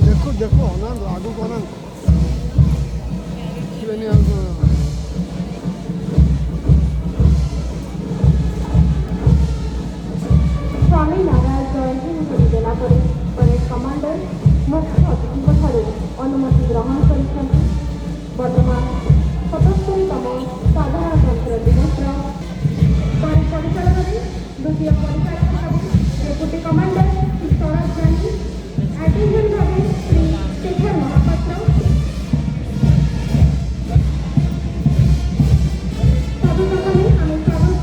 देखो देखो अनंत आगू को अनंत शिवनी आगू स्वामी नारायण जयंती देला परेड कमांडर मुख्य अतिथि अनुमति ग्रहण कर बर्तमान 77तम साधारणतंत्र दिवस परिचालन द्वितीय परिचालन deputy commander Swaraj Gandhi attendant भावे श्री शेखर महापात्र सभी आम स्वागत जनाइछे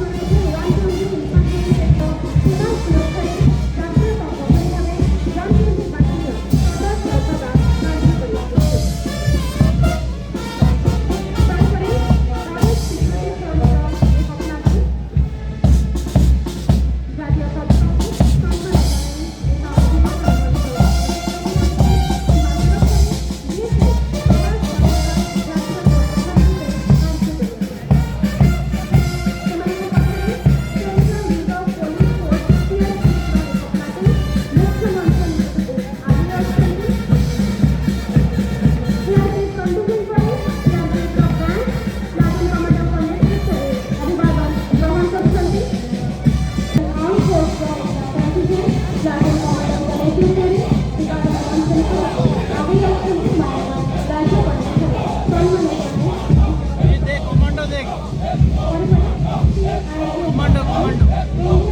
राजधानी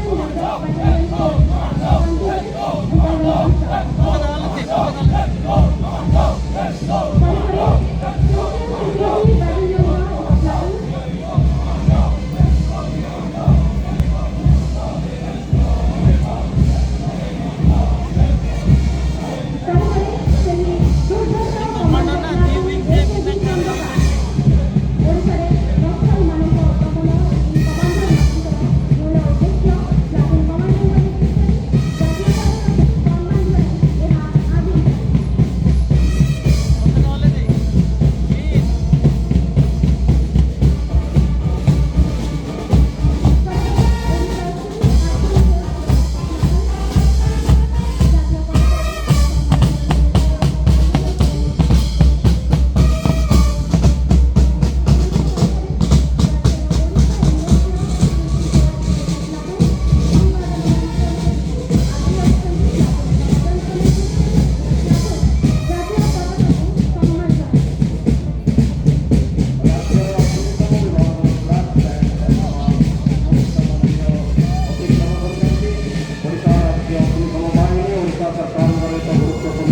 निर्वाचन क्षेत्र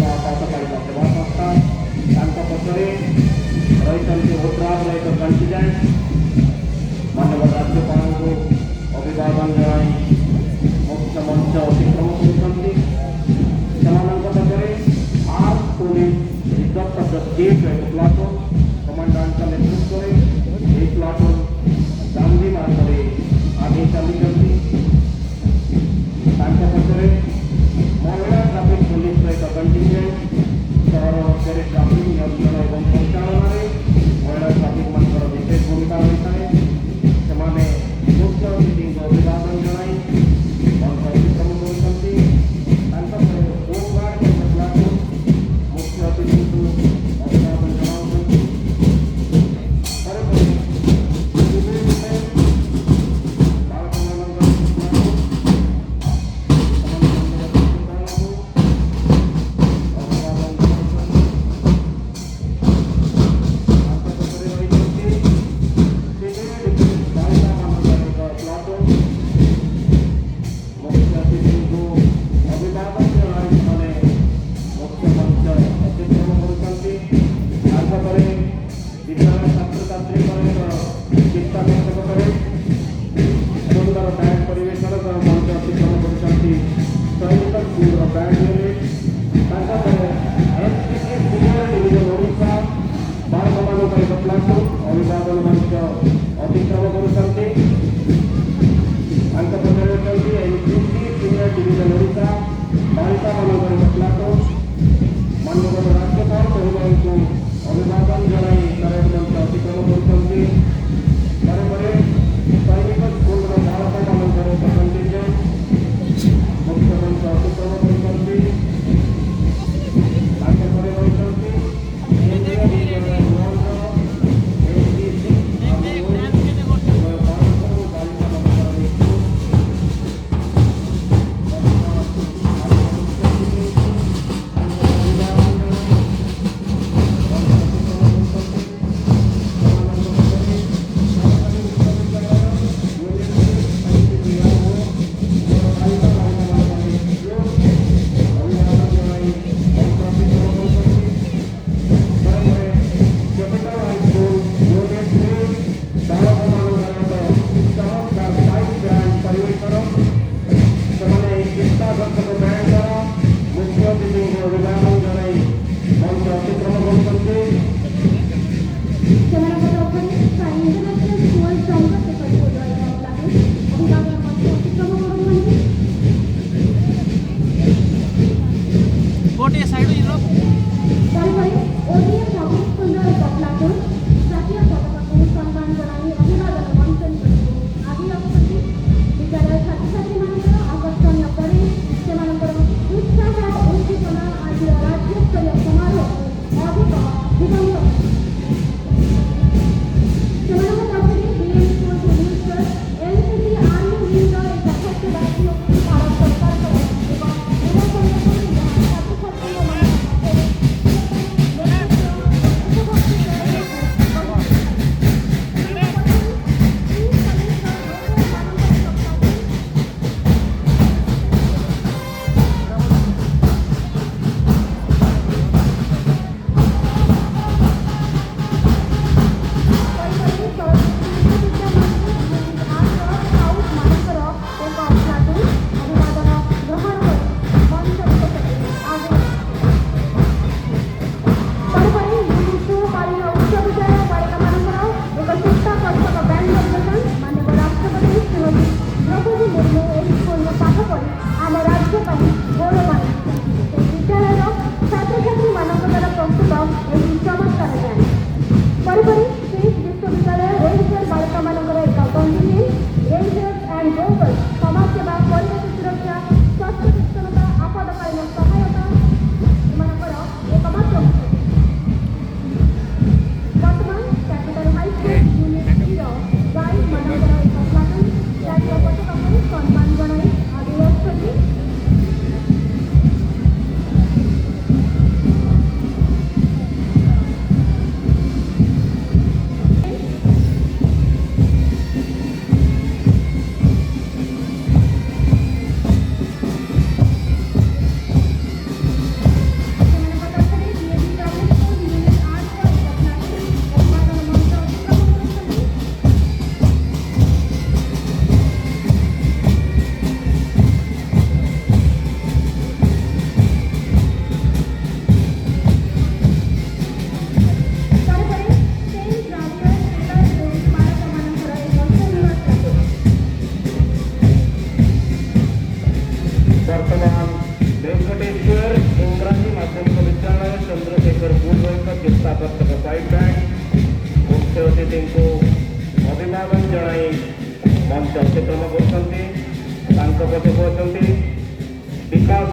सुधा सुरक्षारे राष्ट्रीय संगठन भावे राजधानी निर्वाचन सदा सर्वदा कार्य करिआछे। तारपरे भारत सिक्योरिटी संस्था एक अपनाकी जातीय सत्ताको सम्मान गोटे साइड তারপরে ওডিএ পাবলিক স্কুলের প্লাটুন জাতীয় পতাকাকে সম্মান জনাই অভিবাদন মঞ্চন করতে আদি অଛନ୍ତି বিদ্যালয় ছাত্রছাত্রীମାନଙ୍କର আকর্ষণীୟ କରି ସେମାନଙ୍କର ଉତ୍ସାହ ଓ ଉଦ୍ଦୀପନା ଆଜିର ରାଜ୍ୟସ୍ତରୀୟ ସମାରୋହ ଅଧିକ ଜୀବନ୍ତ ସେମାନଙ୍କ ପାଖରେ B M school Bhubaneswar NCC army ୱିଙ୍ଗର ଏକ ଯଥେଷ୍ଟ ଦାୟିତ୍ୱ ଭାରତ ସରକାରଙ୍କର ଏବଂ ଯୁବ ସଂଗଠନ ଯାହା वर्तमान वेंकटेश्वर इंग्राजी माध्यमिक विद्यालय चंद्रशेखरपुर स्थापत्य फाइट बैंड मुख्य अतिथि को अभिवादन जनाई मंच अतिक्रम कर विकास